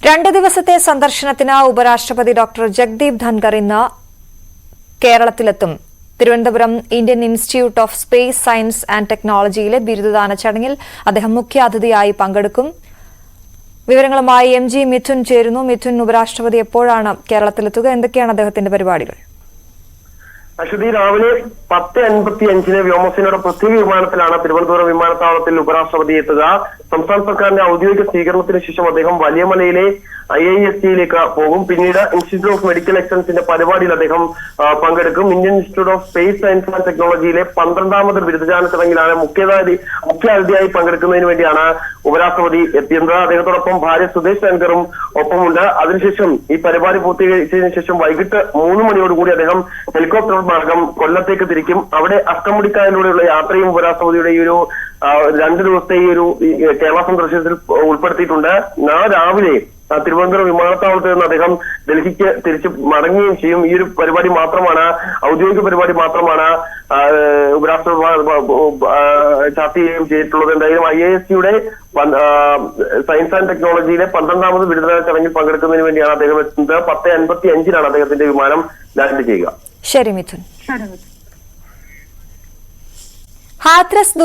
2 ദിവസത്തെ സന്ദർശനത്തിന് ഉപരാഷ്ട്രപതി ഡോക്ടർ ജഗ്ദീപ് ധൻഖർ ഇന്ന് കേരളത്തിലെത്തും. Thiruvananthapuram Indian institute of space science and ടെക്നോളജിയിലെ ബിരുദദാന ചടങ്ങിൽ അദ്ദേഹം മുഖ്യാതിഥിയായി പങ്കെടുക്കും. വിവരങ്ങളുമായി MG മിഥുൻ ചേരുന്നു. മിഥുൻ, ഉപരാഷ്ട്രപതി എപ്പോഴാണ് കേരളത്തിലെത്തുക? എന്തൊക്കെയാണ് അദ്ദേഹത്തിന്റെ പരിപാടികൾ? അശ്വതി, രാവിലെ 10:55 വ്യോമസേനയുടെ പ്രത്യേക വിമാനത്തിലാണ് തിരുവനന്തപുരം വിമാനത്താവളത്തിൽ ഉപരാഷ്ട്രപതി എത്തുക. സംസ്ഥാന സർക്കാരിന്റെ ഔദ്യോഗിക സ്വീകരണത്തിന് ശേഷം അദ്ദേഹം വലിയമലയിലെ IISc-യിലേക്ക് പോകും. പിന്നീട് ഇൻസ്റ്റിറ്റ്യൂട്ട് ഓഫ് മെഡിക്കൽ എക്സലൻസിന്റെ പരിപാടിയിൽ അദ്ദേഹം പങ്കെടുക്കും. Indian institute of space science and ടെക്നോളജിയിലെ 12ാമത് ബിരുദദാന ചടങ്ങിലാണ് മുഖ്യാതിഥിയായി പങ്കെടുക്കുന്നതിന് വേണ്ടിയാണ് ഉപരാഷ്ട്രപതി എത്തിയത്. അദ്ദേഹത്തോടൊപ്പം ഭാര്യ സുദേശ് ധൻഖറും ഒപ്പമുണ്ട്. അതിനുശേഷം ഈ പരിപാടി പൂർത്തീകരിച്ചതിനു ശേഷം വൈകിട്ട് 3 മണിയോടുകൂടി അദ്ദേഹം ഹെലികോപ്റ്റർ മാർഗം കൊല്ലത്തേക്ക് തിരിക്കും. അവിടെ അഷ്ടമുടിക്കായലിലൂടെയുള്ള യാത്രയും ഉപരാഷ്ട്രപതിയുടെ ഈ ഒരു 2 ദിവസത്തെ ഈ ഒരു കേരള സന്ദർശനത്തിൽ ഉൾപ്പെടുത്തിയിട്ടുണ്ട്. നാളെ രാവിലെ തിരുവനന്തപുരം വിമാനത്താവളത്തിൽ നിന്ന് അദ്ദേഹം ഡൽഹിക്ക് തിരിച്ച് മടങ്ങുകയും ചെയ്യും. ഈ ഒരു പരിപാടി മാത്രമാണ്, ഔദ്യോഗിക പരിപാടി മാത്രമാണ് ഉപരാഷ്ട്രപതി ചർച്ച ചെയ്യുകയും ചെയ്തിട്ടുള്ളത്. എന്തായാലും IISc-യുടെ സയൻസ് ആൻഡ് ടെക്നോളജിയിലെ 12ാമത് ബിരുദദാന ചടങ്ങിൽ പങ്കെടുക്കുന്നതിന് വേണ്ടിയാണ് അദ്ദേഹം എത്തുന്നത്. 10:55 അദ്ദേഹത്തിന്റെ വിമാനം ലാൻഡ് ചെയ്യുക. ശരി മിഥുൻ. ഹാത്രസ്